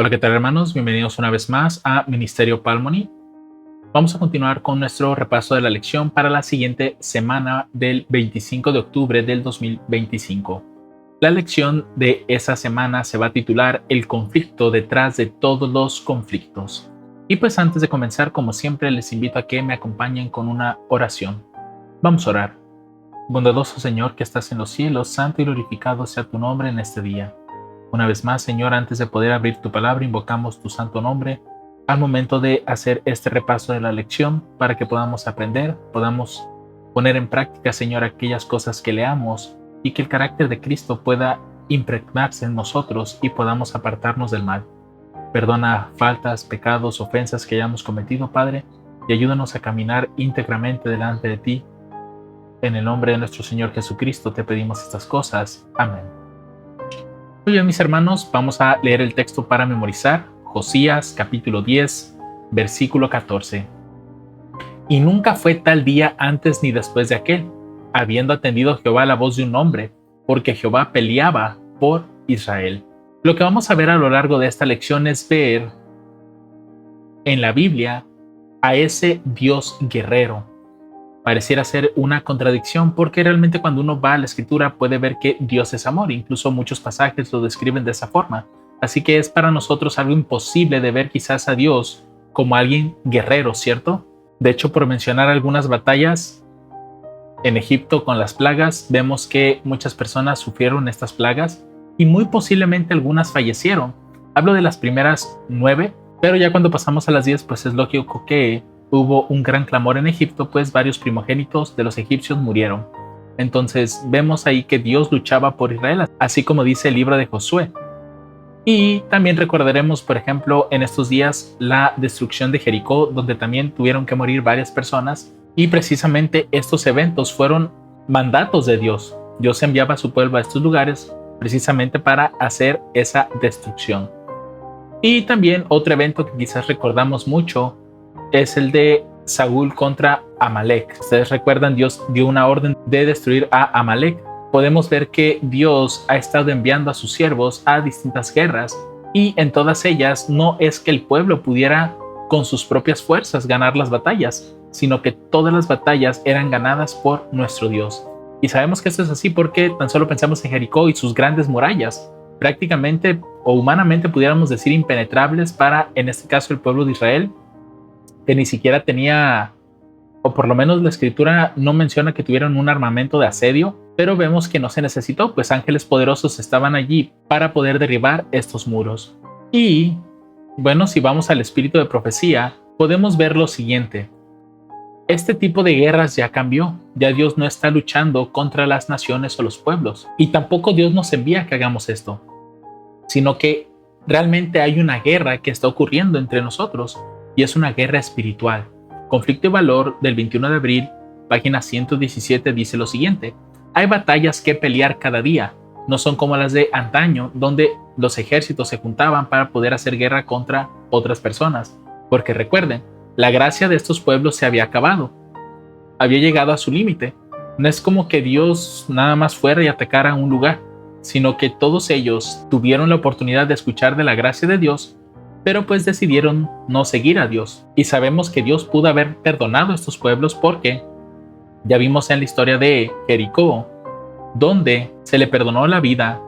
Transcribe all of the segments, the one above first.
Hola, ¿qué tal, hermanos? Bienvenidos una vez más a Ministerio Palmoni. Vamos a continuar con nuestro repaso de la lección para la siguiente semana del 25 de octubre del 2025. La lección de esa semana se va a titular El conflicto detrás de todos los conflictos. Y pues antes de comenzar, como siempre, les invito a que me acompañen con una oración. Vamos a orar. Bondadoso Señor que estás en los cielos, santo y glorificado sea tu nombre en este día. Una vez más, Señor, antes de poder abrir tu palabra, invocamos tu santo nombre al momento de hacer este repaso de la lección para que podamos aprender, podamos poner en práctica, Señor, aquellas cosas que leamos y que el carácter de Cristo pueda impregnarse en nosotros y podamos apartarnos del mal. Perdona faltas, pecados, ofensas que hayamos cometido, Padre, y ayúdanos a caminar íntegramente delante de ti. En el nombre de nuestro Señor Jesucristo te pedimos estas cosas. Amén. Muy bien, mis hermanos, vamos a leer el texto para memorizar. Josías, capítulo 10, versículo 14. Y nunca fue tal día antes ni después de aquel, habiendo atendido Jehová la voz de un hombre, porque Jehová peleaba por Israel. Lo que vamos a ver a lo largo de esta lección es ver en la Biblia a ese Dios guerrero. Pareciera ser una contradicción porque realmente cuando uno va a la escritura puede ver que Dios es amor, incluso muchos pasajes lo describen de esa forma. Así que es para nosotros algo imposible de ver quizás a Dios como alguien guerrero, ¿cierto? De hecho, por mencionar algunas batallas, en Egipto con las plagas, vemos que muchas personas sufrieron estas plagas y muy posiblemente algunas fallecieron. Hablo de las primeras 9, pero ya cuando pasamos a las 10, pues es lógico que hubo un gran clamor en Egipto, pues varios primogénitos de los egipcios murieron. Entonces vemos ahí que Dios luchaba por Israel, así como dice el libro de Josué. Y también recordaremos, por ejemplo, en estos días la destrucción de Jericó, donde también tuvieron que morir varias personas. Y precisamente estos eventos fueron mandatos de Dios. Dios enviaba a su pueblo a estos lugares precisamente para hacer esa destrucción. Y también otro evento que quizás recordamos mucho es el de Saúl contra Amalek. Ustedes recuerdan, Dios dio una orden de destruir a Amalek. Podemos ver que Dios ha estado enviando a sus siervos a distintas guerras y en todas ellas no es que el pueblo pudiera con sus propias fuerzas ganar las batallas, sino que todas las batallas eran ganadas por nuestro Dios. Y sabemos que esto es así porque tan solo pensamos en Jericó y sus grandes murallas, prácticamente o humanamente pudiéramos decir impenetrables para, en este caso, el pueblo de Israel, que ni siquiera tenía, o por lo menos la escritura no menciona que tuvieran un armamento de asedio, pero vemos que no se necesitó, pues ángeles poderosos estaban allí para poder derribar estos muros. Y, bueno, si vamos al espíritu de profecía, podemos ver lo siguiente. Este tipo de guerras ya cambió, ya Dios no está luchando contra las naciones o los pueblos, y tampoco Dios nos envía que hagamos esto, sino que realmente hay una guerra que está ocurriendo entre nosotros, y es una guerra espiritual. Conflicto y Valor del 21 de abril, página 117, dice lo siguiente. Hay batallas que pelear cada día. No son como las de antaño, donde los ejércitos se juntaban para poder hacer guerra contra otras personas. Porque recuerden, la gracia de estos pueblos se había acabado. Había llegado a su límite. No es como que Dios nada más fuera y atacara un lugar, sino que todos ellos tuvieron la oportunidad de escuchar de la gracia de Dios, pero pues decidieron no seguir a Dios. Y sabemos que Dios pudo haber perdonado a estos pueblos porque ya vimos en la historia de Jericó, donde se le perdonó la vida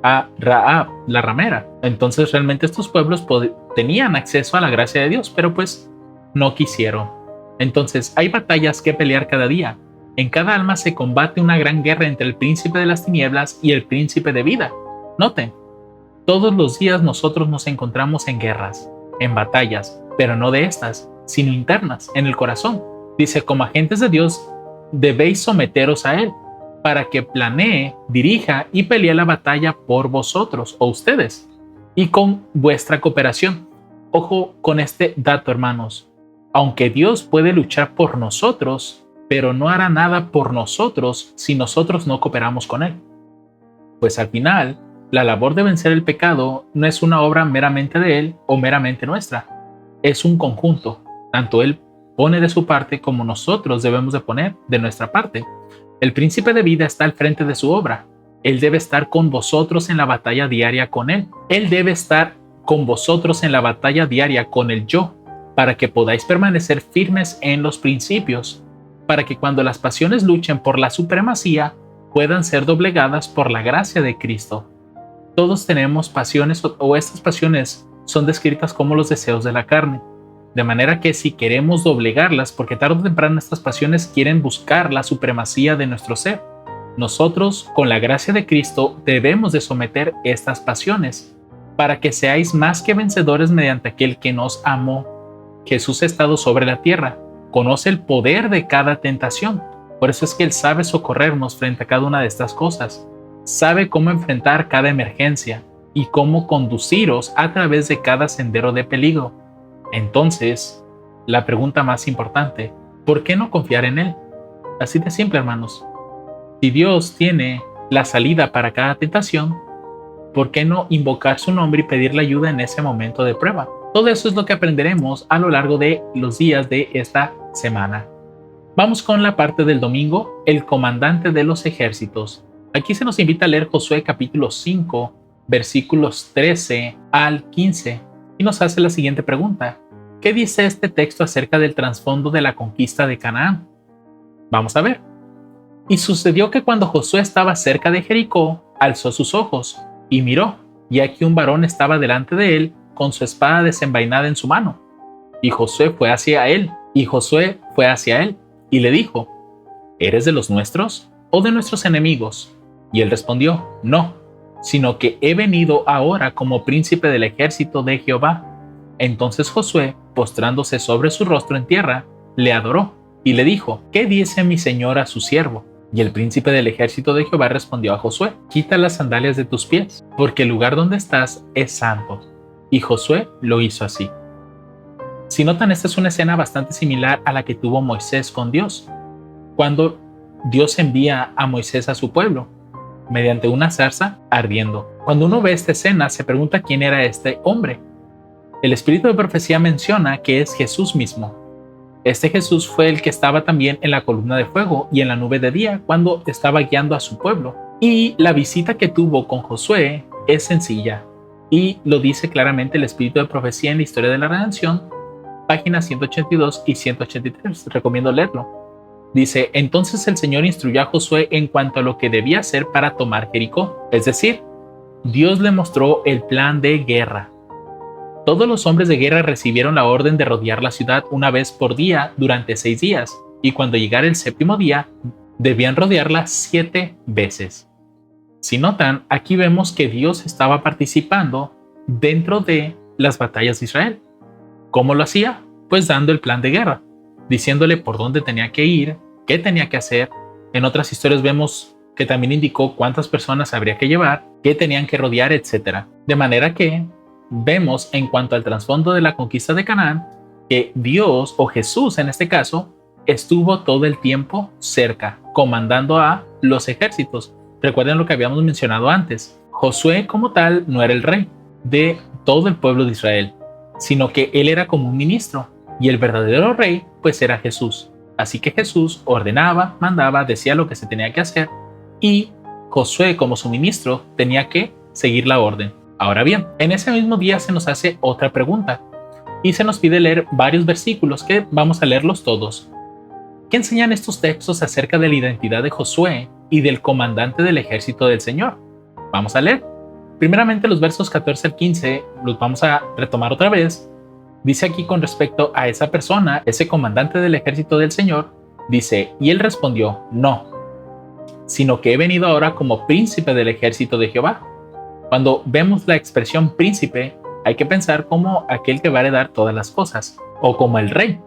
a Rahab, la ramera. Entonces realmente estos pueblos tenían acceso a la gracia de Dios, pero pues no quisieron. Entonces hay batallas que pelear cada día. En cada alma se combate una gran guerra entre el príncipe de las tinieblas y el príncipe de vida. Noten, todos los días nosotros nos encontramos en guerras, en batallas, pero no de estas, sino internas, en el corazón. Dice, como agentes de Dios, debéis someteros a Él, para que planee, dirija y pelee la batalla por vosotros o ustedes, y con vuestra cooperación. Ojo con este dato, hermanos. Aunque Dios puede luchar por nosotros, pero no hará nada por nosotros si nosotros no cooperamos con Él. Pues al final, la labor de vencer el pecado no es una obra meramente de Él o meramente nuestra. Es un conjunto. Tanto Él pone de su parte como nosotros debemos de poner de nuestra parte. El príncipe de vida está al frente de su obra. Él debe estar con vosotros en la batalla diaria con Él. Él debe estar con vosotros en la batalla diaria con el yo, para que podáis permanecer firmes en los principios, para que cuando las pasiones luchen por la supremacía, puedan ser doblegadas por la gracia de Cristo. Todos tenemos pasiones o estas pasiones son descritas como los deseos de la carne. De manera que si queremos doblegarlas, porque tarde o temprano estas pasiones quieren buscar la supremacía de nuestro ser, nosotros, con la gracia de Cristo, debemos de someter estas pasiones, para que seáis más que vencedores mediante aquel que nos amó. Jesús ha estado sobre la tierra, conoce el poder de cada tentación, por eso es que Él sabe socorrernos frente a cada una de estas cosas, sabe cómo enfrentar cada emergencia y cómo conduciros a través de cada sendero de peligro. Entonces, la pregunta más importante, ¿por qué no confiar en Él? Así de simple, hermanos. Si Dios tiene la salida para cada tentación, ¿por qué no invocar su nombre y pedirle ayuda en ese momento de prueba? Todo eso es lo que aprenderemos a lo largo de los días de esta semana. Vamos con la parte del domingo, el comandante de los ejércitos. Aquí se nos invita a leer Josué capítulo 5, versículos 13 al 15, y nos hace la siguiente pregunta. ¿Qué dice este texto acerca del trasfondo de la conquista de Canaán? Vamos a ver. Y sucedió que cuando Josué estaba cerca de Jericó, alzó sus ojos y miró, y aquí un varón estaba delante de él con su espada desenvainada en su mano. Y Josué fue hacia él, y le dijo, ¿eres de los nuestros o de nuestros enemigos? Y él respondió, no, sino que he venido ahora como príncipe del ejército de Jehová. Entonces Josué, postrándose sobre su rostro en tierra, le adoró, y le dijo, ¿qué dice mi señor a su siervo? Y el príncipe del ejército de Jehová respondió a Josué, quita las sandalias de tus pies, porque el lugar donde estás es santo. Y Josué lo hizo así. Si notan, esta es una escena bastante similar a la que tuvo Moisés con Dios, cuando Dios envía a Moisés a su pueblo, mediante una zarza ardiendo. Cuando uno ve esta escena, se pregunta quién era este hombre. El espíritu de profecía menciona que es Jesús mismo. Este Jesús fue el que estaba también en la columna de fuego y en la nube de día cuando estaba guiando a su pueblo. Y la visita que tuvo con Josué es sencilla, y lo dice claramente el espíritu de profecía en la historia de la redención, páginas 182 y 183. Recomiendo leerlo. Dice, entonces el Señor instruyó a Josué en cuanto a lo que debía hacer para tomar Jericó. Es decir, Dios le mostró el plan de guerra. Todos los hombres de guerra recibieron la orden de rodear la ciudad una vez por día durante 6 días, y cuando llegara el 7º día, debían rodearla 7 veces. Si notan, aquí vemos que Dios estaba participando dentro de las batallas de Israel. ¿Cómo lo hacía? Pues dando el plan de guerra, diciéndole por dónde tenía que ir, qué tenía que hacer. En otras historias vemos que también indicó cuántas personas habría que llevar, qué tenían que rodear, etc. De manera que vemos en cuanto al trasfondo de la conquista de Canaán, que Dios, o Jesús en este caso, estuvo todo el tiempo cerca, comandando a los ejércitos. Recuerden lo que habíamos mencionado antes. Josué como tal no era el rey de todo el pueblo de Israel, sino que él era como un ministro, y el verdadero rey pues era Jesús. Así que Jesús ordenaba, mandaba, decía lo que se tenía que hacer, y Josué como su ministro tenía que seguir la orden. Ahora bien, en ese mismo día se nos hace otra pregunta, y se nos pide leer varios versículos que vamos a leerlos todos. ¿Qué enseñan estos textos acerca de la identidad de Josué y del comandante del ejército del Señor? Vamos a leer. Primeramente los versos 14 al 15 los vamos a retomar otra vez. Dice aquí con respecto a esa persona, ese comandante del ejército del Señor, dice, y él respondió, no, sino que he venido ahora como príncipe del ejército de Jehová. Cuando vemos la expresión príncipe, hay que pensar como aquel que va a heredar todas las cosas, o como el rey.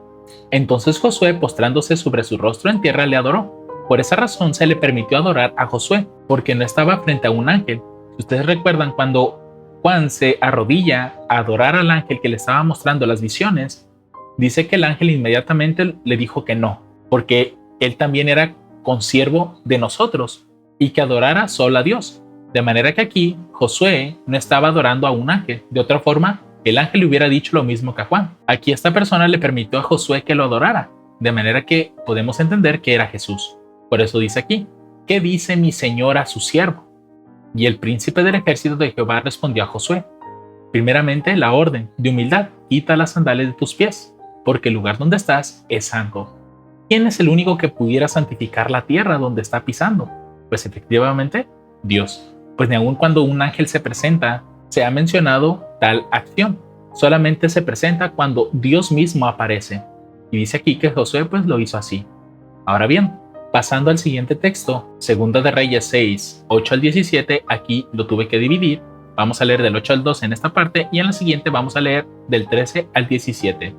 Entonces Josué, postrándose sobre su rostro en tierra, le adoró. Por esa razón se le permitió adorar a Josué, porque no estaba frente a un ángel. Si ustedes recuerdan, cuando Juan se arrodilla a adorar al ángel que le estaba mostrando las visiones, dice que el ángel inmediatamente le dijo que no, porque él también era consiervo de nosotros, y que adorara solo a Dios. De manera que aquí Josué no estaba adorando a un ángel. De otra forma, el ángel le hubiera dicho lo mismo que a Juan. Aquí esta persona le permitió a Josué que lo adorara, de manera que podemos entender que era Jesús. Por eso dice aquí, ¿qué dice mi señor a su siervo? Y el príncipe del ejército de Jehová respondió a Josué, Primeramente, la orden de humildad: quita las sandalias de tus pies, porque el lugar donde estás es santo. ¿Quién es el único que pudiera santificar la tierra donde está pisando? Pues efectivamente, Dios. Pues ni aun cuando un ángel se presenta, se ha mencionado tal acción. Solamente se presenta cuando Dios mismo aparece. Y dice aquí que Josué pues lo hizo así. Ahora bien, pasando al siguiente texto, Segunda de Reyes 6, 8 al 17, aquí lo tuve que dividir. Vamos a leer del 8 al 12 en esta parte y en la siguiente vamos a leer del 13 al 17.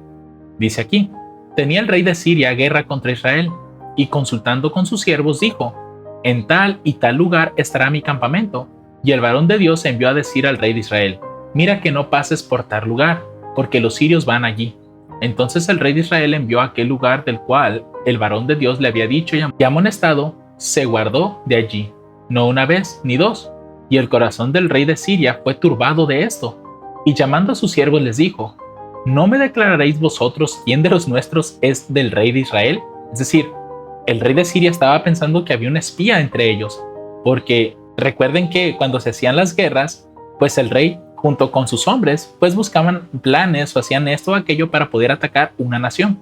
Dice aquí: tenía el rey de Siria guerra contra Israel, y consultando con sus siervos dijo: en tal y tal lugar estará mi campamento. Y el varón de Dios envió a decir al rey de Israel: mira que no pases por tal lugar, porque los sirios van allí. Entonces el rey de Israel envió a aquel lugar del cual el varón de Dios le había dicho y amonestado, se guardó de allí, no una vez ni dos. Y el corazón del rey de Siria fue turbado de esto. Y llamando a sus siervos les dijo: ¿no me declararéis vosotros quién de los nuestros es del rey de Israel? Es decir, el rey de Siria estaba pensando que había un espía entre ellos, porque recuerden que cuando se hacían las guerras, pues el rey junto con sus hombres pues buscaban planes o hacían esto o aquello para poder atacar una nación.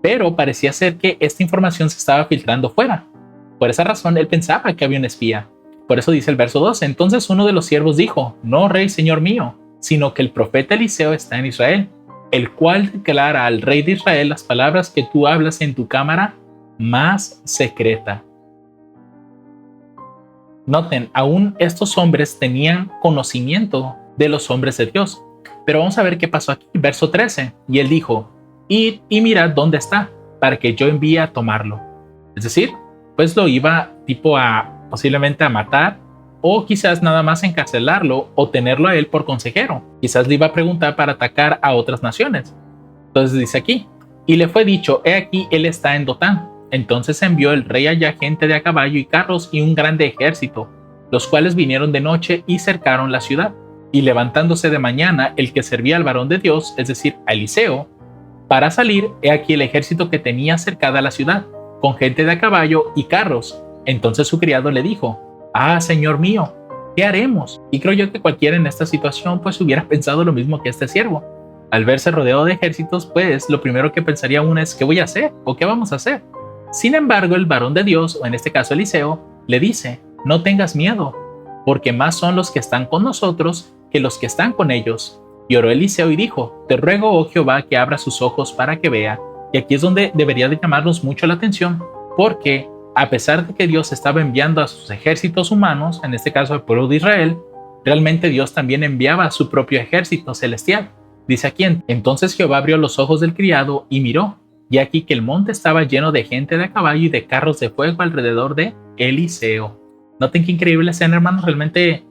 Pero parecía ser que esta información se estaba filtrando fuera. Por esa razón él pensaba que había un espía. Por eso dice el verso 12: entonces uno de los siervos dijo: no, rey, señor mío, sino que el profeta Eliseo está en Israel, el cual declara al rey de Israel las palabras que tú hablas en tu cámara más secreta. Noten, aún estos hombres tenían conocimiento de los hombres de Dios. Pero vamos a ver qué pasó aquí. Verso 13. Y él dijo: id y mirad dónde está, para que yo envíe a tomarlo. Es decir, pues lo iba posiblemente a matar, o quizás nada más encarcelarlo o tenerlo a él por consejero. Quizás le iba a preguntar para atacar a otras naciones. Entonces dice aquí: y le fue dicho: he aquí, él está en Dotán. Entonces envió el rey allá gente de a caballo y carros y un grande ejército, los cuales vinieron de noche y cercaron la ciudad. Y levantándose de mañana el que servía al varón de Dios, es decir, a Eliseo, para salir, he aquí el ejército que tenía cercada la ciudad, con gente de a caballo y carros. Entonces su criado le dijo: ah, señor mío, ¿qué haremos? Y creo yo que cualquiera en esta situación pues hubiera pensado lo mismo que este siervo. Al verse rodeado de ejércitos, pues lo primero que pensaría uno es: ¿qué voy a hacer? ¿O qué vamos a hacer? Sin embargo, el varón de Dios, o en este caso Eliseo, le dice: no tengas miedo, porque más son los que están con nosotros que los que están con ellos. Y oró Eliseo y dijo: te ruego, oh Jehová, que abra sus ojos para que vea. Y aquí es donde debería de llamarnos mucho la atención, porque a pesar de que Dios estaba enviando a sus ejércitos humanos, en este caso al pueblo de Israel, realmente Dios también enviaba a su propio ejército celestial. Dice aquí: entonces Jehová abrió los ojos del criado y miró, y aquí que el monte estaba lleno de gente de a caballo y de carros de fuego alrededor de Eliseo. Noten qué increíble escena, hermanos. Realmente,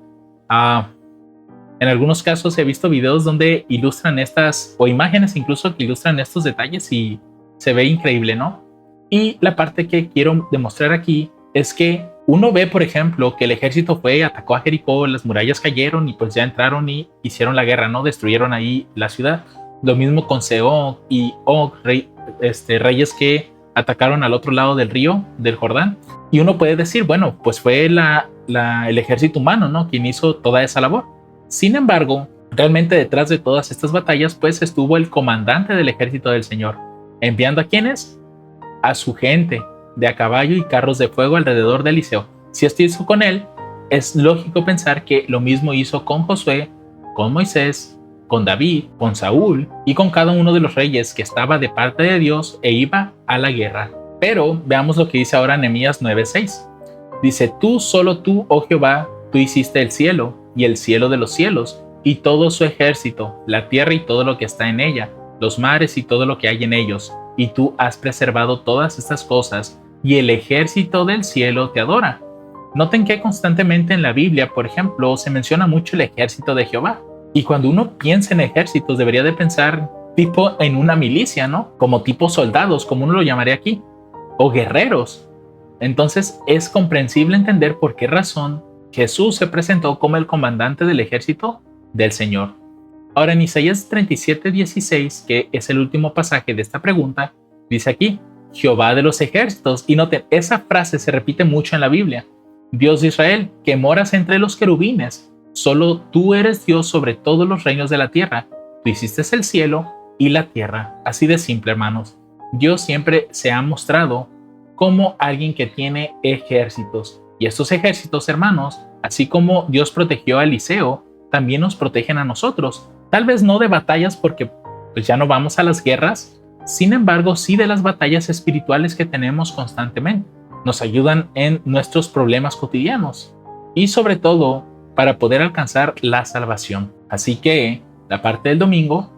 en algunos casos he visto videos donde ilustran estas, o imágenes incluso que ilustran estos detalles, y se ve increíble, ¿no? Y la parte que quiero demostrar aquí es que uno ve, por ejemplo, que el ejército fue, atacó a Jericó, las murallas cayeron y pues ya entraron y hicieron la guerra, ¿no? Destruyeron ahí la ciudad. Lo mismo con Sehón y Og, reyes que atacaron al otro lado del río, del Jordán. Y uno puede decir: bueno, pues fue el ejército humano, ¿no?, quien hizo toda esa labor. Sin embargo, realmente detrás de todas estas batallas, pues estuvo el comandante del ejército del Señor, enviando ¿a quiénes? A su gente de a caballo y carros de fuego alrededor de Eliseo. Si esto hizo con él, es lógico pensar que lo mismo hizo con Josué, con Moisés, con David, con Saúl y con cada uno de los reyes que estaba de parte de Dios e iba a la guerra. Pero veamos lo que dice ahora Nehemías 9:6. Dice: tú, solo tú, oh Jehová, tú hiciste el cielo y el cielo de los cielos y todo su ejército, la tierra y todo lo que está en ella, los mares y todo lo que hay en ellos, y tú has preservado todas estas cosas, y el ejército del cielo te adora. Noten que constantemente en la Biblia, por ejemplo, se menciona mucho el ejército de Jehová. Y cuando uno piensa en ejércitos, debería de pensar tipo en una milicia, ¿no? Como tipo soldados, como uno lo llamaría aquí, o guerreros. Entonces es comprensible entender por qué razón Jesús se presentó como el comandante del ejército del Señor. Ahora, en Isaías 37:16, que es el último pasaje de esta pregunta, dice aquí: Jehová de los ejércitos. Y noten, esa frase se repite mucho en la Biblia: Dios de Israel, que moras entre los querubines. Solo tú eres Dios sobre todos los reinos de la tierra. Tú hiciste el cielo y la tierra. Así de simple, hermanos. Dios siempre se ha mostrado como alguien que tiene ejércitos. Y estos ejércitos, hermanos, así como Dios protegió a Eliseo, también nos protegen a nosotros. Tal vez no de batallas porque pues ya no vamos a las guerras, sin embargo sí de las batallas espirituales que tenemos constantemente. Nos ayudan en nuestros problemas cotidianos y sobre todo para poder alcanzar la salvación. Así que la parte del domingo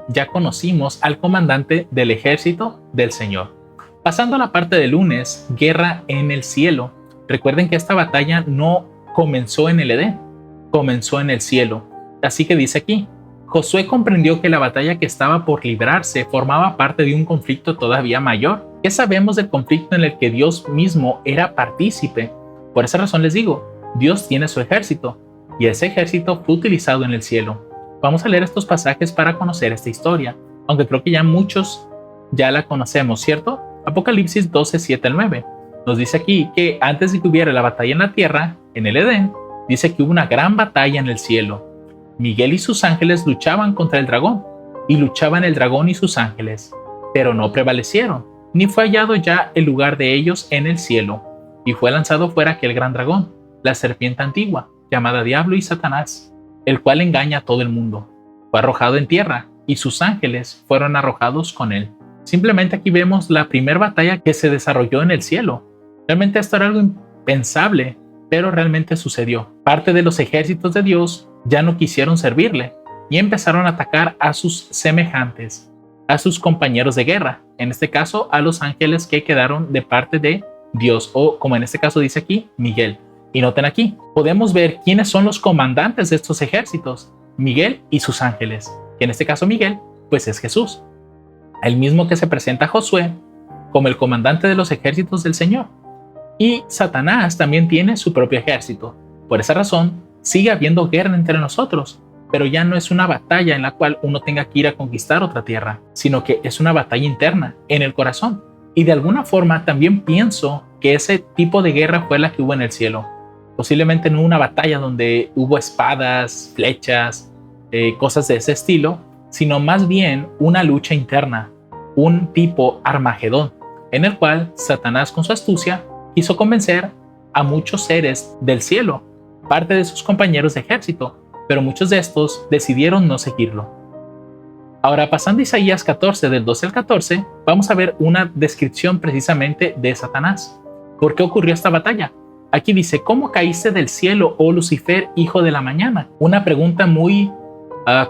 ya conocimos al comandante del ejército del Señor. Pasando a la parte del lunes, guerra en el cielo. Recuerden que esta batalla no comenzó en el Edén, comenzó en el cielo. Así que dice aquí, Josué comprendió que la batalla que estaba por librarse formaba parte de un conflicto todavía mayor. ¿Qué sabemos del conflicto en el que Dios mismo era partícipe? Por esa razón les digo, Dios tiene su ejército, y ese ejército fue utilizado en el cielo. Vamos a leer estos pasajes para conocer esta historia, aunque creo que ya muchos ya la conocemos, ¿cierto? Apocalipsis 12, 7 al 9. Nos dice aquí que antes de que hubiera la batalla en la tierra, en el Edén, dice que hubo una gran batalla en el cielo. Miguel y sus ángeles luchaban contra el dragón, y luchaban el dragón y sus ángeles, pero no prevalecieron, ni fue hallado ya el lugar de ellos en el cielo, y fue lanzado fuera aquel gran dragón, la serpiente antigua, llamada Diablo y Satanás, el cual engaña a todo el mundo. Fue arrojado en tierra, y sus ángeles fueron arrojados con él. Simplemente aquí vemos la primera batalla que se desarrolló en el cielo. Realmente esto era algo impensable, pero realmente sucedió. Parte de los ejércitos de Dios ya no quisieron servirle y empezaron a atacar a sus semejantes, a sus compañeros de guerra, en este caso a los ángeles que quedaron de parte de Dios, o como en este caso dice aquí, Miguel. Y noten aquí, podemos ver quiénes son los comandantes de estos ejércitos, Miguel y sus ángeles, que en este caso Miguel, pues es Jesús, el mismo que se presenta a Josué como el comandante de los ejércitos del Señor. Y Satanás también tiene su propio ejército. Por esa razón, sigue habiendo guerra entre nosotros, pero ya no es una batalla en la cual uno tenga que ir a conquistar otra tierra, sino que es una batalla interna, en el corazón. Y de alguna forma también pienso que ese tipo de guerra fue la que hubo en el cielo. Posiblemente no una batalla donde hubo espadas, flechas, cosas de ese estilo, sino más bien una lucha interna, un tipo Armagedón, en el cual Satanás con su astucia quiso convencer a muchos seres del cielo, parte de sus compañeros de ejército, pero muchos de estos decidieron no seguirlo. Ahora, pasando a Isaías 14, del 12 al 14, vamos a ver una descripción precisamente de Satanás. ¿Por qué ocurrió esta batalla? Aquí dice, ¿cómo caíste del cielo, oh Lucifer, hijo de la mañana? Una pregunta muy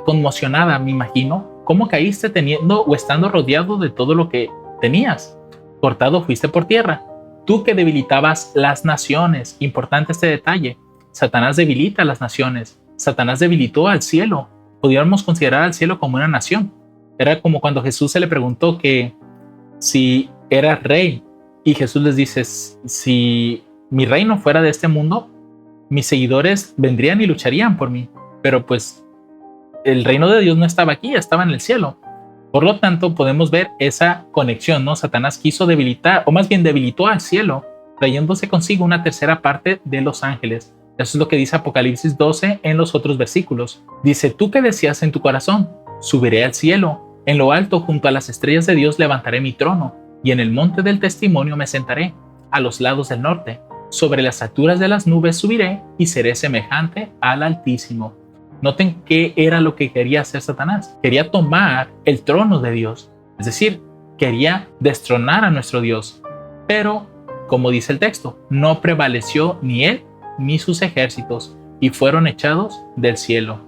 conmocionada, me imagino. ¿Cómo caíste teniendo o estando rodeado de todo lo que tenías? Cortado fuiste por tierra. Tú que debilitabas las naciones. Importante este detalle. Satanás debilita a las naciones. Satanás debilitó al cielo. Podríamos considerar al cielo como una nación. Era como cuando Jesús se le preguntó que si era rey. Y Jesús les dice, si mi reino fuera de este mundo, mis seguidores vendrían y lucharían por mí. Pero pues el reino de Dios no estaba aquí, estaba en el cielo. Por lo tanto, podemos ver esa conexión, ¿no? Satanás quiso debilitar, o más bien debilitó al cielo, trayéndose consigo una tercera parte de los ángeles. Eso es lo que dice Apocalipsis 12 en los otros versículos. Dice, tú que decías en tu corazón, subiré al cielo, en lo alto junto a las estrellas de Dios levantaré mi trono, y en el monte del testimonio me sentaré, a los lados del norte. Sobre las alturas de las nubes subiré, y seré semejante al Altísimo. Noten qué era lo que quería hacer Satanás. Quería tomar el trono de Dios. Es decir, quería destronar a nuestro Dios. Pero, como dice el texto, no prevaleció ni él ni sus ejércitos y fueron echados del cielo.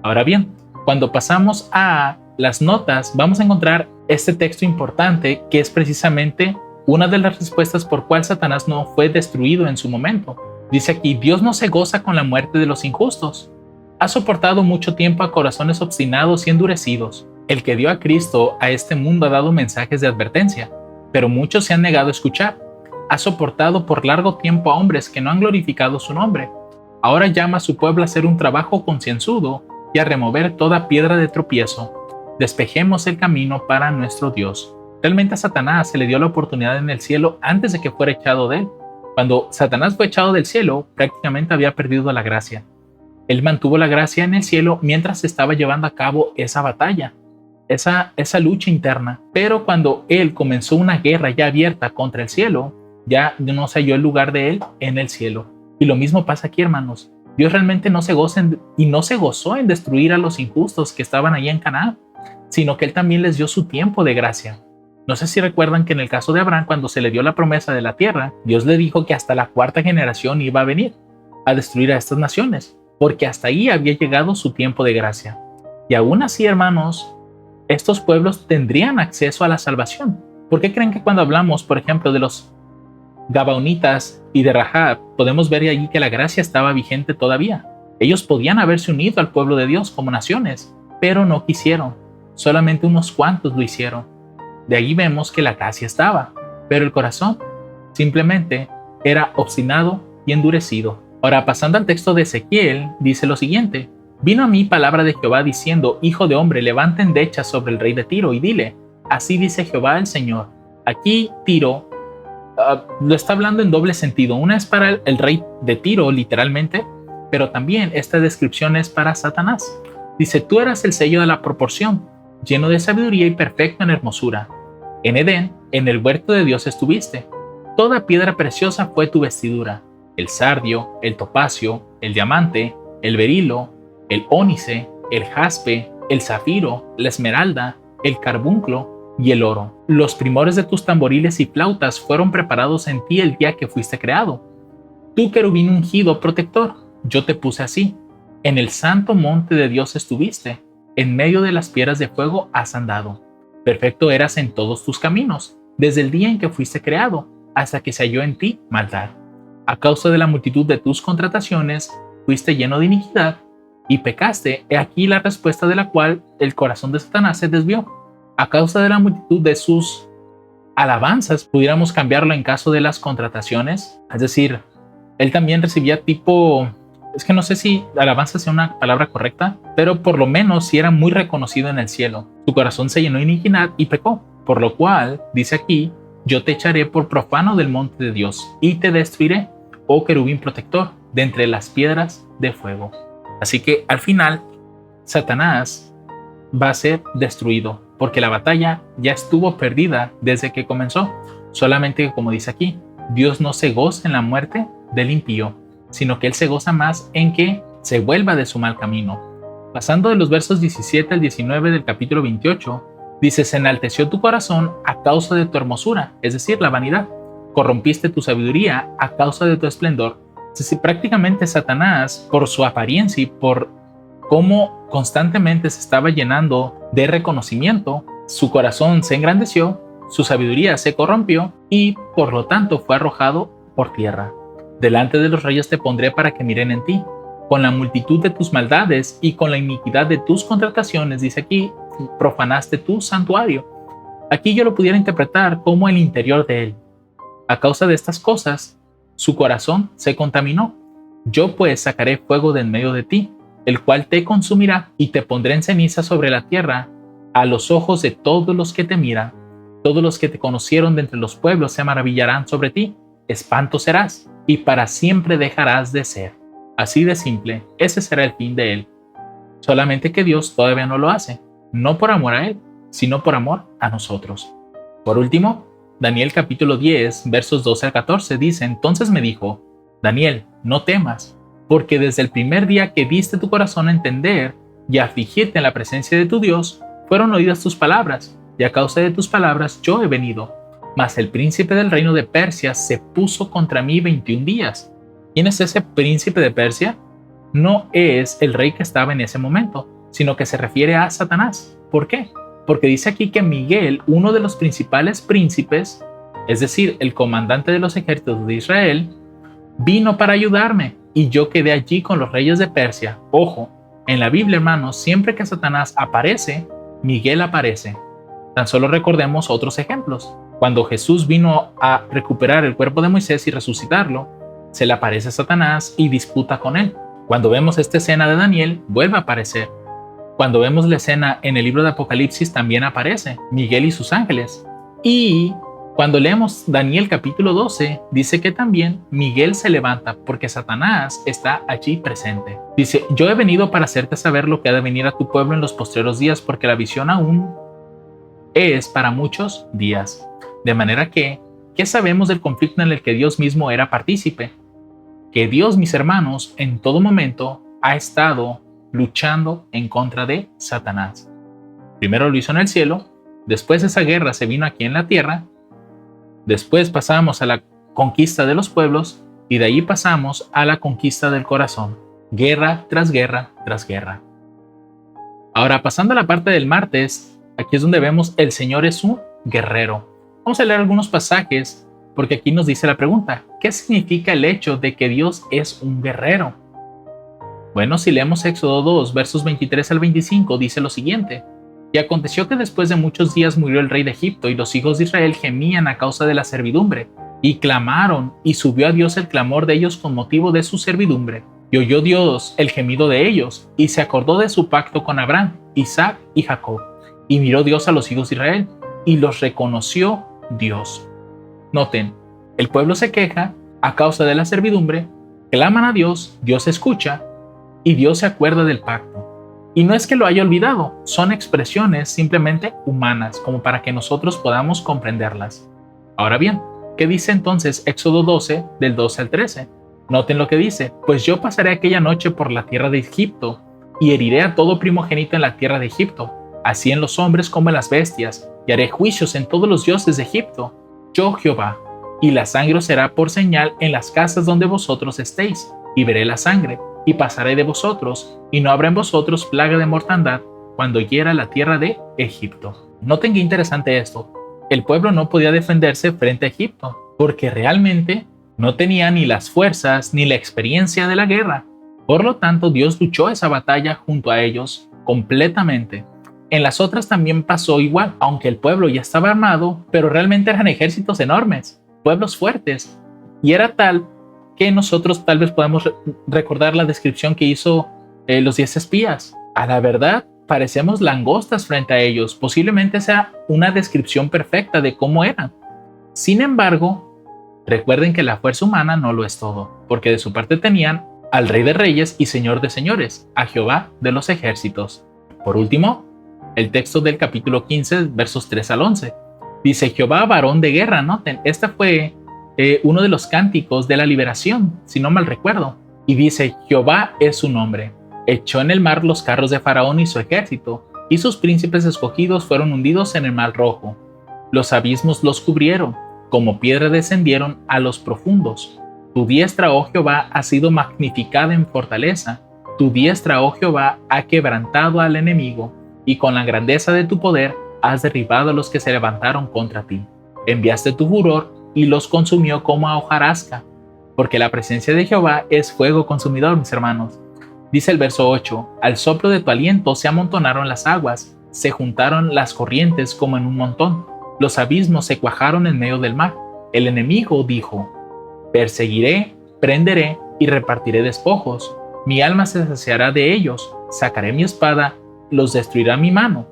Ahora bien, cuando pasamos a las notas, vamos a encontrar este texto importante que es precisamente una de las respuestas por cual Satanás no fue destruido en su momento. Dice aquí, Dios no se goza con la muerte de los injustos. Ha soportado mucho tiempo a corazones obstinados y endurecidos. El que dio a Cristo a este mundo ha dado mensajes de advertencia, pero muchos se han negado a escuchar. Ha soportado por largo tiempo a hombres que no han glorificado su nombre. Ahora llama a su pueblo a hacer un trabajo concienzudo y a remover toda piedra de tropiezo. Despejemos el camino para nuestro Dios. Realmente a Satanás se le dio la oportunidad en el cielo antes de que fuera echado de él. Cuando Satanás fue echado del cielo, prácticamente había perdido la gracia. Él mantuvo la gracia en el cielo mientras se estaba llevando a cabo esa batalla, esa lucha interna. Pero cuando él comenzó una guerra ya abierta contra el cielo, ya no se halló el lugar de él en el cielo. Y lo mismo pasa aquí, hermanos. Dios realmente no se gozó en destruir a los injustos que estaban allí en Canaán, sino que él también les dio su tiempo de gracia. No sé si recuerdan que en el caso de Abraham, cuando se le dio la promesa de la tierra, Dios le dijo que hasta la cuarta generación iba a venir a destruir a estas naciones, porque hasta ahí había llegado su tiempo de gracia. Y aún así, hermanos, estos pueblos tendrían acceso a la salvación. ¿Por qué creen que cuando hablamos, por ejemplo, de los Gabaonitas y de Rahab, podemos ver allí que la gracia estaba vigente todavía? Ellos podían haberse unido al pueblo de Dios como naciones, pero no quisieron. Solamente unos cuantos lo hicieron. De ahí vemos que la gracia estaba, pero el corazón simplemente era obstinado y endurecido. Ahora, pasando al texto de Ezequiel, dice lo siguiente: vino a mí palabra de Jehová diciendo, hijo de hombre, levanta endechas sobre el rey de Tiro y dile, así dice Jehová el Señor. Aquí Tiro lo está hablando en doble sentido. Una es para el rey de Tiro, literalmente, pero también esta descripción es para Satanás. Dice, tú eras el sello de la proporción, lleno de sabiduría y perfecto en hermosura. En Edén, en el huerto de Dios estuviste. Toda piedra preciosa fue tu vestidura. El sardio, el topacio, el diamante, el berilo, el ónice, el jaspe, el zafiro, la esmeralda, el carbunclo y el oro. Los primores de tus tamboriles y flautas fueron preparados en ti el día que fuiste creado. Tú, querubín ungido protector, yo te puse así. En el santo monte de Dios estuviste. En medio de las piedras de fuego has andado. Perfecto eras en todos tus caminos, desde el día en que fuiste creado, hasta que se halló en ti maldad. A causa de la multitud de tus contrataciones, fuiste lleno de iniquidad y pecaste. He aquí la respuesta de la cual el corazón de Satanás se desvió. A causa de la multitud de sus alabanzas, pudiéramos cambiarlo en caso de las contrataciones. Es decir, él también recibía tipo... Es que no sé si alabanza sea una palabra correcta, pero por lo menos sí era muy reconocido en el cielo. Su corazón se llenó de iniquidad y pecó, por lo cual, dice aquí, yo te echaré por profano del monte de Dios y te destruiré, oh querubín protector, de entre las piedras de fuego. Así que al final, Satanás va a ser destruido, porque la batalla ya estuvo perdida desde que comenzó. Solamente que, como dice aquí, Dios no se goza en la muerte del impío, sino que él se goza más en que se vuelva de su mal camino. Pasando de los versos 17 al 19 del capítulo 28, dice, se enalteció tu corazón a causa de tu hermosura, es decir, la vanidad. Corrompiste tu sabiduría a causa de tu esplendor. Es decir, prácticamente Satanás, por su apariencia y por cómo constantemente se estaba llenando de reconocimiento, su corazón se engrandeció, su sabiduría se corrompió y por lo tanto fue arrojado por tierra. Delante de los reyes te pondré para que miren en ti. Con la multitud de tus maldades y con la iniquidad de tus contrataciones, dice aquí, profanaste tu santuario. Aquí yo lo pudiera interpretar como el interior de él. A causa de estas cosas, su corazón se contaminó. Yo pues sacaré fuego de en medio de ti, el cual te consumirá, y te pondré en ceniza sobre la tierra, a los ojos de todos los que te miran. Todos los que te conocieron de entre los pueblos se maravillarán sobre ti. Espanto serás, y para siempre dejarás de ser. Así de simple, ese será el fin de él. Solamente que Dios todavía no lo hace, no por amor a él, sino por amor a nosotros. Por último, Daniel capítulo 10, versos 12 al 14 dice, entonces me dijo, Daniel, no temas, porque desde el primer día que diste tu corazón a entender y a afligirte en la presencia de tu Dios, fueron oídas tus palabras, y a causa de tus palabras yo he venido. Mas el príncipe del reino de Persia se puso contra mí 21 días. ¿Quién es ese príncipe de Persia? No es el rey que estaba en ese momento, sino que se refiere a Satanás. ¿Por qué? Porque dice aquí que Miguel, uno de los principales príncipes, es decir, el comandante de los ejércitos de Israel, vino para ayudarme y yo quedé allí con los reyes de Persia. Ojo, en la Biblia, hermanos, siempre que Satanás aparece, Miguel aparece. Tan solo recordemos otros ejemplos. Cuando Jesús vino a recuperar el cuerpo de Moisés y resucitarlo, se le aparece Satanás y disputa con él. Cuando vemos esta escena de Daniel, vuelve a aparecer. Cuando vemos la escena en el libro de Apocalipsis, también aparece Miguel y sus ángeles. Y Cuando leemos Daniel capítulo 12, dice que también Miguel se levanta porque Satanás está allí presente. Dice, yo he venido para hacerte saber lo que ha de venir a tu pueblo en los postreros días, porque la visión aún es para muchos días. De manera que, ¿qué sabemos del conflicto en el que Dios mismo era partícipe? Que Dios, mis hermanos, en todo momento ha estado luchando en contra de Satanás. Primero lo hizo en el cielo, después esa guerra se vino aquí en la tierra, después pasamos a la conquista de los pueblos y de ahí pasamos a la conquista del corazón. Guerra tras guerra tras guerra. Ahora, pasando a la parte del martes, aquí es donde vemos el Señor es un guerrero. Vamos a leer algunos pasajes porque aquí nos dice la pregunta, ¿qué significa el hecho de que Dios es un guerrero? Bueno, si leemos Éxodo 2, versos 23 al 25, dice lo siguiente. Y aconteció que después de muchos días murió el rey de Egipto, y los hijos de Israel gemían a causa de la servidumbre, y clamaron, y subió a Dios el clamor de ellos con motivo de su servidumbre. Y oyó Dios el gemido de ellos, y se acordó de su pacto con Abraham, Isaac y Jacob. Y miró Dios a los hijos de Israel, y los reconoció Dios. Noten, el pueblo se queja a causa de la servidumbre, claman a Dios, Dios escucha, y Dios se acuerda del pacto. Y no es que lo haya olvidado, son expresiones simplemente humanas, como para que nosotros podamos comprenderlas. Ahora bien, ¿qué dice entonces Éxodo 12, del 12 al 13? Noten lo que dice, pues yo pasaré aquella noche por la tierra de Egipto, y heriré a todo primogénito en la tierra de Egipto, así en los hombres como en las bestias, y haré juicios en todos los dioses de Egipto, yo Jehová, y la sangre os será por señal en las casas donde vosotros estéis, y veré la sangre, y pasaré de vosotros, y no habrá en vosotros plaga de mortandad cuando hiera la tierra de Egipto. Noten qué interesante esto. El pueblo no podía defenderse frente a Egipto, porque realmente no tenía ni las fuerzas ni la experiencia de la guerra. Por lo tanto, Dios luchó esa batalla junto a ellos completamente. En las otras también pasó igual, aunque el pueblo ya estaba armado, pero realmente eran ejércitos enormes, pueblos fuertes, y era tal que nosotros tal vez podemos recordar la descripción que hizo los 10 espías. A la verdad, parecemos langostas frente a ellos. Posiblemente sea una descripción perfecta de cómo eran. Sin embargo, recuerden que la fuerza humana no lo es todo, porque de su parte tenían al Rey de Reyes y Señor de Señores, a Jehová de los ejércitos. Por último, el texto del capítulo 15, versos 3 al 11. Dice, Jehová, varón de guerra. Noten, esta fue uno de los cánticos de la liberación, si no mal recuerdo. Y dice, Jehová es su nombre. Echó en el mar los carros de Faraón y su ejército, y sus príncipes escogidos fueron hundidos en el mar rojo. Los abismos los cubrieron, como piedra descendieron a los profundos. Tu diestra, oh Jehová, ha sido magnificada en fortaleza. Tu diestra, oh Jehová, ha quebrantado al enemigo, y con la grandeza de tu poder has derribado a los que se levantaron contra ti. Enviaste tu furor y los consumió como a hojarasca, porque la presencia de Jehová es fuego consumidor, mis hermanos. Dice el verso 8, al soplo de tu aliento se amontonaron las aguas, se juntaron las corrientes como en un montón, los abismos se cuajaron en medio del mar. El enemigo dijo, perseguiré, prenderé y repartiré despojos, mi alma se saciará de ellos, sacaré mi espada, los destruirá mi mano.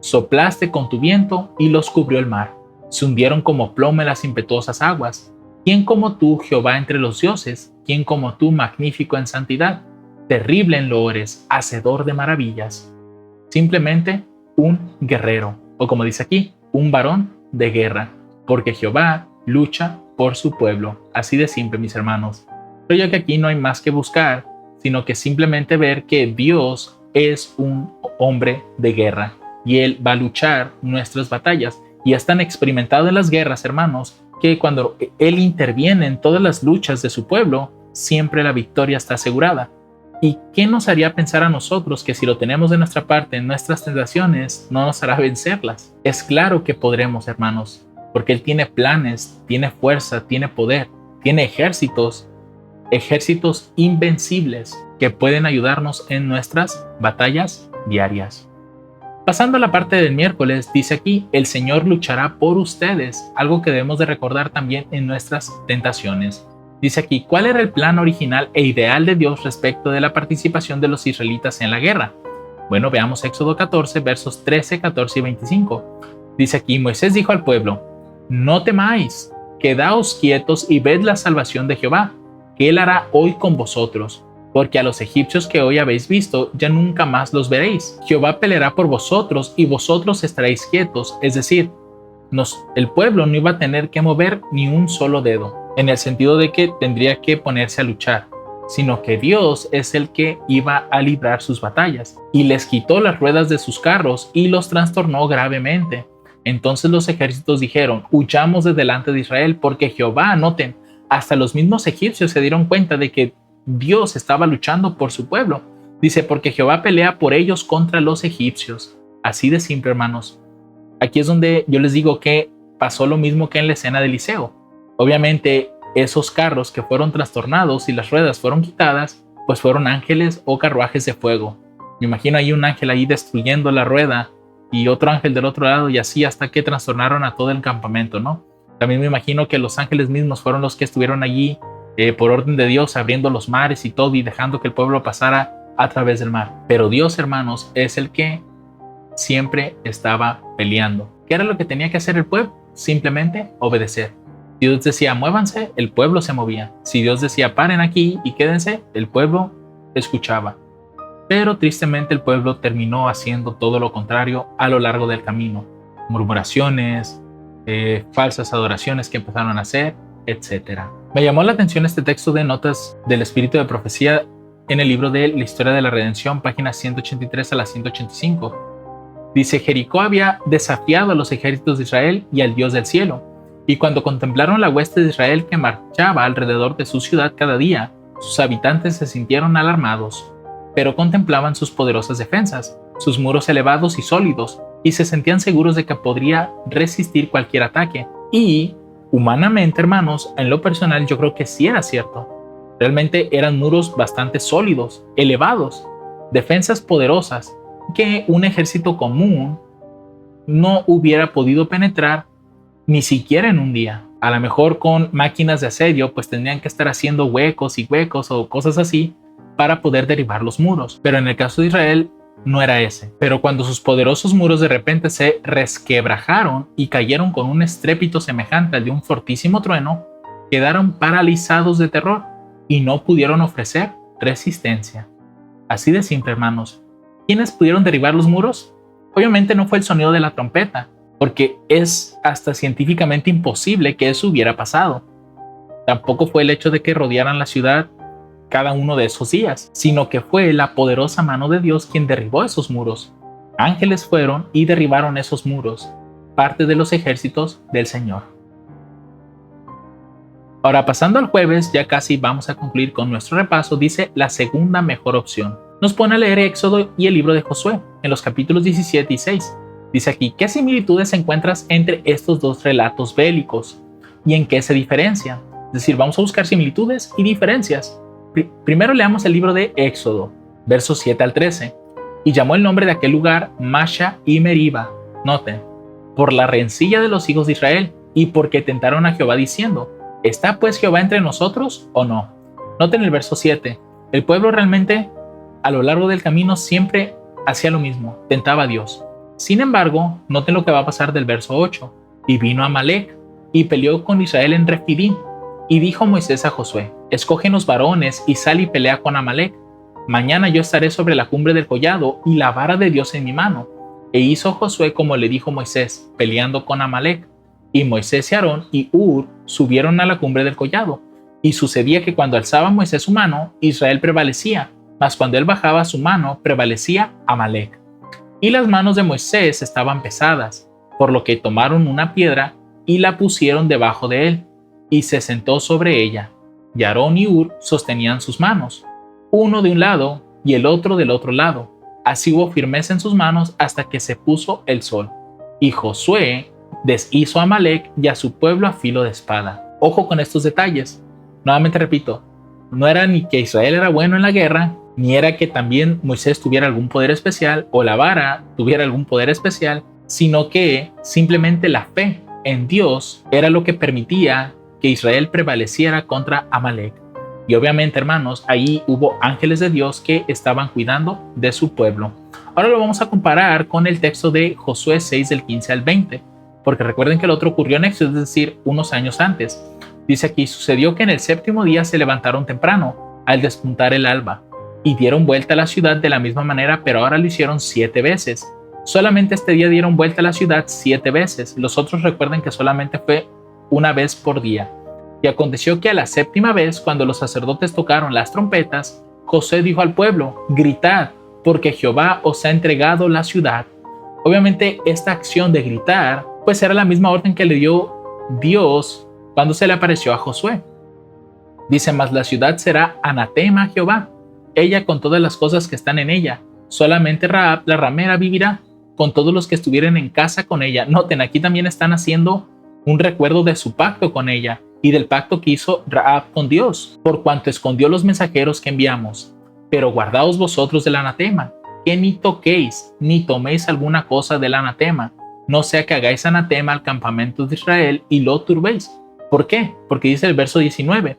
Soplaste con tu viento y los cubrió el mar. Se hundieron como plomo en las impetuosas aguas. ¿Quién como tú, Jehová entre los dioses? ¿Quién como tú, magnífico en santidad? Terrible en loores, hacedor de maravillas. Simplemente un guerrero, o como dice aquí, un varón de guerra, porque Jehová lucha por su pueblo. Así de simple, mis hermanos. Creo yo que aquí no hay más que buscar, sino que simplemente ver que Dios es un hombre de guerra y Él va a luchar nuestras batallas. Y es tan experimentado en las guerras, hermanos, que cuando Él interviene en todas las luchas de su pueblo, siempre la victoria está asegurada. ¿Y qué nos haría pensar a nosotros que si lo tenemos de nuestra parte en nuestras tentaciones, no nos hará vencerlas? Es claro que podremos, hermanos, porque Él tiene planes, tiene fuerza, tiene poder, tiene ejércitos invencibles que pueden ayudarnos en nuestras batallas diarias. Pasando a la parte del miércoles, dice aquí, el Señor luchará por ustedes, algo que debemos de recordar también en nuestras tentaciones. Dice aquí, ¿cuál era el plan original e ideal de Dios respecto de la participación de los israelitas en la guerra? Bueno, veamos Éxodo 14, versos 13, 14 y 25. Dice aquí, Moisés dijo al pueblo, no temáis, quedaos quietos y ved la salvación de Jehová, que él hará hoy con vosotros, porque a los egipcios que hoy habéis visto ya nunca más los veréis. Jehová peleará por vosotros y vosotros estaréis quietos, es decir, el pueblo no iba a tener que mover ni un solo dedo, en el sentido de que tendría que ponerse a luchar, sino que Dios es el que iba a librar sus batallas, y les quitó las ruedas de sus carros y los trastornó gravemente. Entonces los ejércitos dijeron: huyamos de delante de Israel, porque Jehová, noten, hasta los mismos egipcios se dieron cuenta de que Dios estaba luchando por su pueblo. Dice: porque Jehová pelea por ellos contra los egipcios. Así de simple, hermanos. Aquí es donde yo les digo que pasó lo mismo que en la escena de Eliseo. Obviamente, esos carros que fueron trastornados y las ruedas fueron quitadas, pues fueron ángeles o carruajes de fuego. Me imagino ahí un ángel ahí destruyendo la rueda y otro ángel del otro lado, y así hasta que trastornaron a todo el campamento, ¿no? También me imagino que los ángeles mismos fueron los que estuvieron allí por orden de Dios, abriendo los mares y todo y dejando que el pueblo pasara a través del mar. Pero Dios, hermanos, es el que siempre estaba peleando. ¿Qué era lo que tenía que hacer el pueblo? Simplemente obedecer. Si Dios decía muévanse, el pueblo se movía. Si Dios decía paren aquí y quédense, el pueblo escuchaba. Pero tristemente el pueblo terminó haciendo todo lo contrario a lo largo del camino. Murmuraciones, falsas adoraciones que empezaron a hacer, etc. Me llamó la atención este texto de notas del espíritu de profecía en el libro de la historia de la redención, páginas 183 a la 185. Dice: Jericó había desafiado a los ejércitos de Israel y al Dios del cielo, y cuando contemplaron la hueste de Israel que marchaba alrededor de su ciudad cada día, sus habitantes se sintieron alarmados, pero contemplaban sus poderosas defensas, sus muros elevados y sólidos, y se sentían seguros de que podría resistir cualquier ataque. Y, humanamente, hermanos, en lo personal yo creo que sí era cierto. Realmente eran muros bastante sólidos, elevados, defensas poderosas, que un ejército común no hubiera podido penetrar ni siquiera en un día. A lo mejor con máquinas de asedio, pues tendrían que estar haciendo huecos y huecos o cosas así para poder derribar los muros. Pero en el caso de Israel no era ese. Pero cuando sus poderosos muros de repente se resquebrajaron y cayeron con un estrépito semejante al de un fortísimo trueno, quedaron paralizados de terror y no pudieron ofrecer resistencia. Así de simple, hermanos. ¿Quiénes pudieron derribar los muros? Obviamente no fue el sonido de la trompeta, porque es hasta científicamente imposible que eso hubiera pasado. Tampoco fue el hecho de que rodearan la ciudad cada uno de esos días, sino que fue la poderosa mano de Dios quien derribó esos muros. Ángeles fueron y derribaron esos muros, parte de los ejércitos del Señor. Ahora, pasando al jueves, ya casi vamos a concluir con nuestro repaso. Dice la segunda mejor opción. Nos pone a leer Éxodo y el libro de Josué, en los capítulos 17 y 6. Dice aquí: ¿qué similitudes encuentras entre estos dos relatos bélicos? ¿Y en qué se diferencian? Es decir, vamos a buscar similitudes y diferencias. Primero leamos el libro de Éxodo, versos 7 al 13. Y llamó el nombre de aquel lugar Masha y Meriba. Noten: por la rencilla de los hijos de Israel, y porque tentaron a Jehová diciendo: ¿está pues Jehová entre nosotros o no? Noten el verso 7. El pueblo realmente a lo largo del camino siempre hacía lo mismo, tentaba a Dios. Sin embargo, noten lo que va a pasar del verso 8. Y vino Amalec y peleó con Israel en Refidim. Y dijo Moisés a Josué: escógenos varones y sal y pelea con Amalec. Mañana yo estaré sobre la cumbre del collado y la vara de Dios en mi mano. E hizo Josué como le dijo Moisés, peleando con Amalec. Y Moisés y Aarón y Hur subieron a la cumbre del collado. Y sucedía que cuando alzaba Moisés su mano, Israel prevalecía, mas cuando él bajaba su mano, prevalecía Amalec. Y las manos de Moisés estaban pesadas, por lo que tomaron una piedra y la pusieron debajo de él, y se sentó sobre ella. Y Aarón y Hur sostenían sus manos, uno de un lado y el otro del otro lado. Así hubo firmeza en sus manos hasta que se puso el sol. Y Josué deshizo a Amalec y a su pueblo a filo de espada. Ojo con estos detalles. Nuevamente repito, no era ni que Israel era bueno en la guerra, ni era que también Moisés tuviera algún poder especial o la vara tuviera algún poder especial, sino que simplemente la fe en Dios era lo que permitía que Israel prevaleciera contra Amalec. Y obviamente, hermanos, ahí hubo ángeles de Dios que estaban cuidando de su pueblo. Ahora lo vamos a comparar con el texto de Josué 6 del 15 al 20. porque recuerden que el otro ocurrió en Éxodo, es decir, unos años antes. Dice aquí, sucedió que en el séptimo día se levantaron temprano, al despuntar el alba, y dieron vuelta a la ciudad de la misma manera, pero ahora lo hicieron 7 veces. Solamente este día dieron vuelta a la ciudad 7 veces. Los otros recuerden que solamente fue una vez por día. Y aconteció que a la séptima vez, cuando los sacerdotes tocaron las trompetas, Josué dijo al pueblo, gritad, porque Jehová os ha entregado la ciudad. Obviamente esta acción de gritar, pues era la misma orden que le dio Dios cuando se le apareció a Josué. Dice, mas la ciudad será anatema a Jehová, ella con todas las cosas que están en ella. Solamente Rahab, la ramera, vivirá, con todos los que estuvieran en casa con ella. Noten, aquí también están haciendo un recuerdo de su pacto con ella y del pacto que hizo Rahab con Dios, por cuanto escondió los mensajeros que enviamos. Pero guardaos vosotros del anatema, que ni toquéis, ni toméis alguna cosa del anatema, no sea que hagáis anatema al campamento de Israel y lo turbéis. ¿Por qué? Porque dice el verso 19,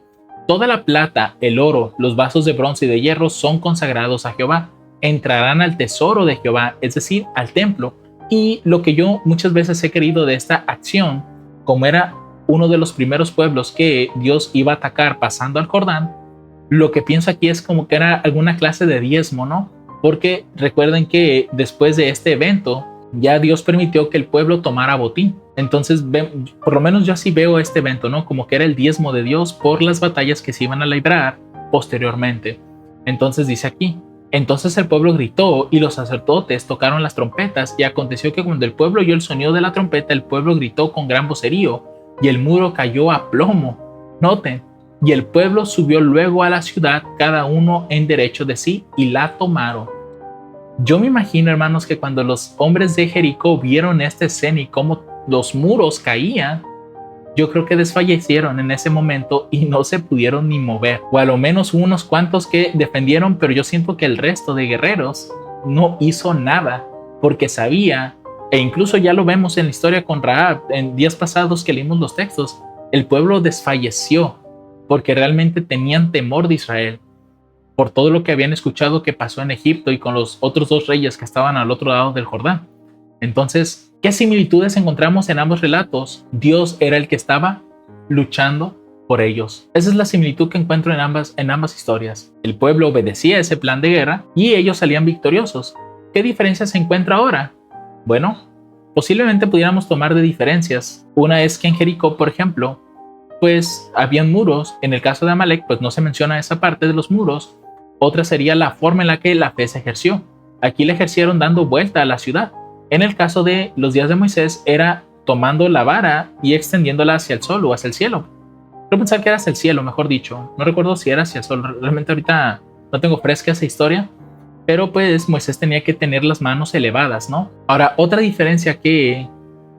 toda la plata, el oro, los vasos de bronce y de hierro son consagrados a Jehová, entrarán al tesoro de Jehová, es decir, al templo. Y lo que yo muchas veces he querido de esta acción, como era uno de los primeros pueblos que Dios iba a atacar pasando al Jordán, lo que pienso aquí es como que era alguna clase de diezmo, ¿no? Porque recuerden que después de este evento, ya Dios permitió que el pueblo tomara botín. Entonces, por lo menos yo así veo este evento, ¿no? Como que era el diezmo de Dios por las batallas que se iban a librar posteriormente. Entonces dice aquí, entonces el pueblo gritó y los sacerdotes tocaron las trompetas, y aconteció que cuando el pueblo oyó el sonido de la trompeta, el pueblo gritó con gran vocerío y el muro cayó a plomo. Noten, y el pueblo subió luego a la ciudad, cada uno en derecho de sí, y la tomaron. Yo me imagino, hermanos, que cuando los hombres de Jericó vieron esta escena y cómo los muros caían, yo creo que desfallecieron en ese momento y no se pudieron ni mover. O a lo menos hubo unos cuantos que defendieron, pero yo siento que el resto de guerreros no hizo nada, porque sabía, e incluso ya lo vemos en la historia con Rahab, en días pasados que leímos los textos, el pueblo desfalleció porque realmente tenían temor de Israel, por todo lo que habían escuchado que pasó en Egipto y con los otros 2 reyes que estaban al otro lado del Jordán. Entonces, ¿qué similitudes encontramos en ambos relatos? Dios era el que estaba luchando por ellos. Esa es la similitud que encuentro en ambas historias. El pueblo obedecía ese plan de guerra y ellos salían victoriosos. ¿Qué diferencia se encuentra ahora? Bueno, posiblemente pudiéramos tomar de diferencias. Una es que en Jericó, por ejemplo, pues habían muros. En el caso de Amalek, pues no se menciona esa parte de los muros. Otra sería la forma en la que la fe se ejerció. Aquí la ejercieron dando vuelta a la ciudad. En el caso de los días de Moisés, era tomando la vara y extendiéndola hacia el sol o hacia el cielo. Quiero pensar que era hacia el cielo, mejor dicho. No recuerdo si era hacia el sol. Realmente ahorita no tengo fresca esa historia. Pero pues Moisés tenía que tener las manos elevadas, ¿no? Ahora, otra diferencia que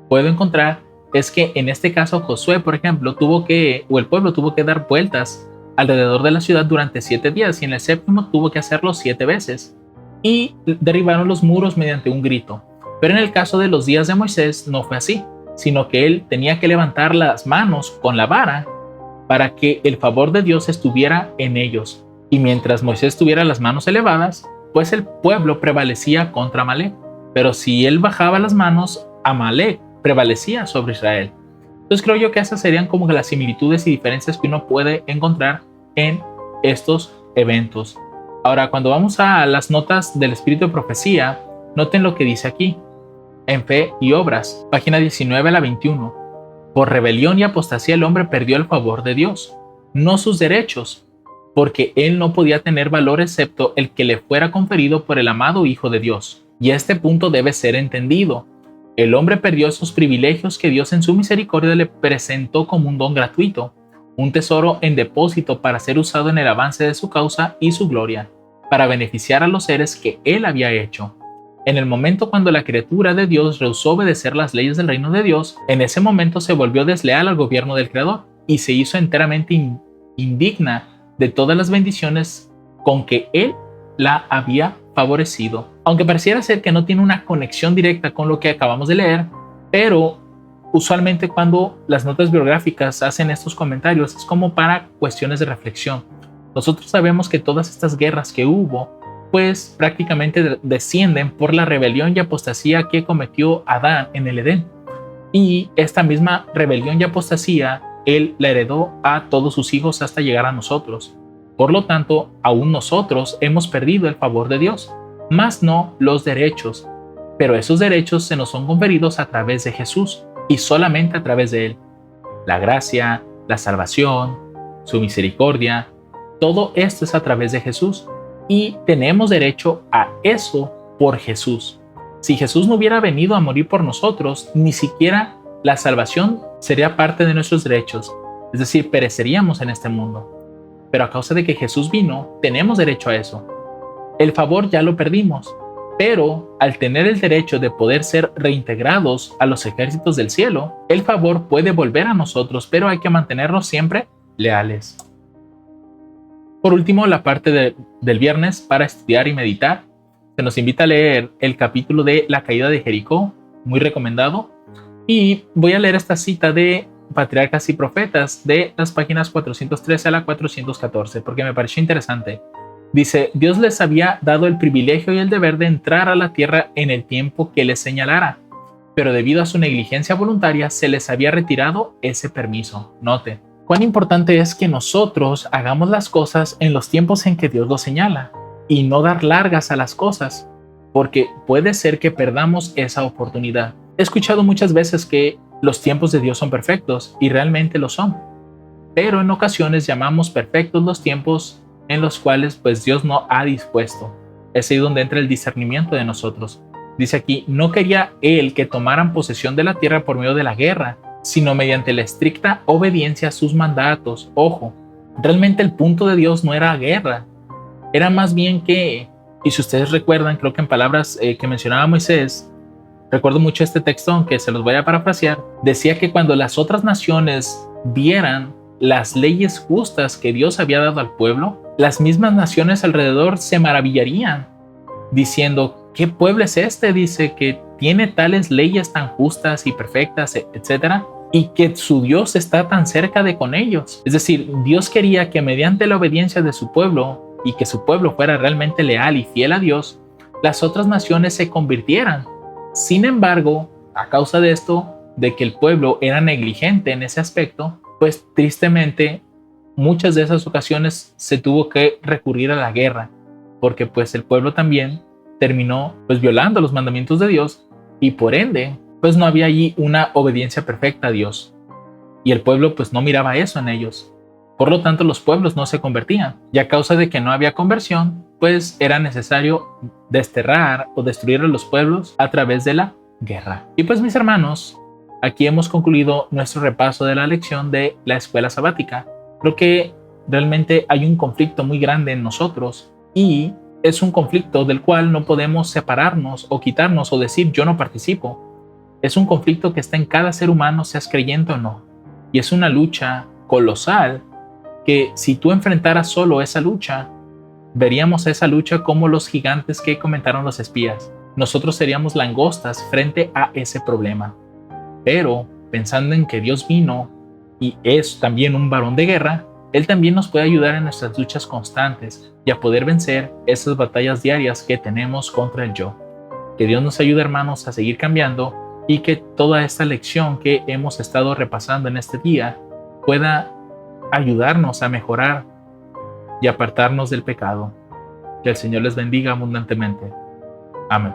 puedo encontrar es que en este caso Josué, por ejemplo, el pueblo tuvo que dar vueltas alrededor de la ciudad durante 7 días, y en el séptimo tuvo que hacerlo 7 veces. Y derribaron los muros mediante un grito. Pero en el caso de los días de Moisés no fue así, sino que él tenía que levantar las manos con la vara para que el favor de Dios estuviera en ellos. Y mientras Moisés tuviera las manos elevadas, pues el pueblo prevalecía contra Amalek. Pero si él bajaba las manos, Amalek prevalecía sobre Israel. Entonces creo yo que esas serían como que las similitudes y diferencias que uno puede encontrar en estos eventos. Ahora, cuando vamos a las notas del espíritu de profecía, noten lo que dice aquí, en fe y obras, página 19 a la 21. Por rebelión y apostasía el hombre perdió el favor de Dios, no sus derechos, porque él no podía tener valor excepto el que le fuera conferido por el amado Hijo de Dios. Y este punto debe ser entendido. El hombre perdió esos privilegios que Dios en su misericordia le presentó como un don gratuito, un tesoro en depósito para ser usado en el avance de su causa y su gloria, para beneficiar a los seres que él había hecho. En el momento cuando la criatura de Dios rehusó obedecer las leyes del reino de Dios, en ese momento se volvió desleal al gobierno del Creador y se hizo enteramente indigna de todas las bendiciones con que él la había favorecido. Aunque pareciera ser que no tiene una conexión directa con lo que acabamos de leer, pero usualmente cuando las notas biográficas hacen estos comentarios es como para cuestiones de reflexión. Nosotros sabemos que todas estas guerras que hubo, pues prácticamente descienden por la rebelión y apostasía que cometió Adán en el Edén. Y esta misma rebelión y apostasía, Él la heredó a todos sus hijos hasta llegar a nosotros. Por lo tanto, aún nosotros hemos perdido el favor de Dios, mas no los derechos. Pero esos derechos se nos son conferidos a través de Jesús y solamente a través de Él. La gracia, la salvación, su misericordia, todo esto es a través de Jesús. Y tenemos derecho a eso por Jesús. Si Jesús no hubiera venido a morir por nosotros, ni siquiera la salvación sería parte de nuestros derechos. Es decir, pereceríamos en este mundo. Pero a causa de que Jesús vino, tenemos derecho a eso. El favor ya lo perdimos, pero al tener el derecho de poder ser reintegrados a los ejércitos del cielo, el favor puede volver a nosotros, pero hay que mantenernos siempre leales. Por último, la parte del viernes para estudiar y meditar. Se nos invita a leer el capítulo de la caída de Jericó, muy recomendado. Y voy a leer esta cita de Patriarcas y Profetas de las páginas 413 a la 414, porque me pareció interesante. Dice: Dios les había dado el privilegio y el deber de entrar a la tierra en el tiempo que les señalara, pero debido a su negligencia voluntaria se les había retirado ese permiso. Note cuán importante es que nosotros hagamos las cosas en los tiempos en que Dios lo señala y no dar largas a las cosas, porque puede ser que perdamos esa oportunidad. He escuchado muchas veces que los tiempos de Dios son perfectos y realmente lo son, pero en ocasiones llamamos perfectos los tiempos en los cuales pues Dios no ha dispuesto. Es ahí donde entra el discernimiento de nosotros. Dice aquí: no quería Él que tomaran posesión de la tierra por medio de la guerra, sino mediante la estricta obediencia a sus mandatos. Ojo, realmente el punto de Dios no era guerra, era más bien que, y si ustedes recuerdan, creo que en palabras que mencionaba Moisés, recuerdo mucho este texto, aunque se los voy a parafrasear, decía que cuando las otras naciones vieran las leyes justas que Dios había dado al pueblo, las mismas naciones alrededor se maravillarían, diciendo: ¿qué pueblo es este? Dice que tiene tales leyes tan justas y perfectas, etcétera, y que su Dios está tan cerca de con ellos. Es decir, Dios quería que mediante la obediencia de su pueblo y que su pueblo fuera realmente leal y fiel a Dios, las otras naciones se convirtieran. Sin embargo, a causa de esto, de que el pueblo era negligente en ese aspecto, pues tristemente muchas de esas ocasiones se tuvo que recurrir a la guerra, porque pues el pueblo también terminó pues violando los mandamientos de Dios y por ende pues no había allí una obediencia perfecta a Dios y el pueblo pues no miraba eso en ellos. Por lo tanto, los pueblos no se convertían, y a causa de que no había conversión, pues era necesario desterrar o destruir a los pueblos a través de la guerra. Y pues, mis hermanos, aquí hemos concluido nuestro repaso de la lección de la escuela sabática. Creo que realmente hay un conflicto muy grande en nosotros y es un conflicto del cual no podemos separarnos o quitarnos o decir yo no participo. Es un conflicto que está en cada ser humano, seas creyente o no, y es una lucha colosal que si tú enfrentaras solo esa lucha, veríamos esa lucha como los gigantes que comentaron los espías. Nosotros seríamos langostas frente a ese problema. Pero pensando en que Dios vino y es también un varón de guerra, Él también nos puede ayudar en nuestras luchas constantes y a poder vencer esas batallas diarias que tenemos contra el yo. Que Dios nos ayude, hermanos, a seguir cambiando y que toda esta lección que hemos estado repasando en este día pueda ayudarnos a mejorar y apartarnos del pecado. Que el Señor les bendiga abundantemente. Amén.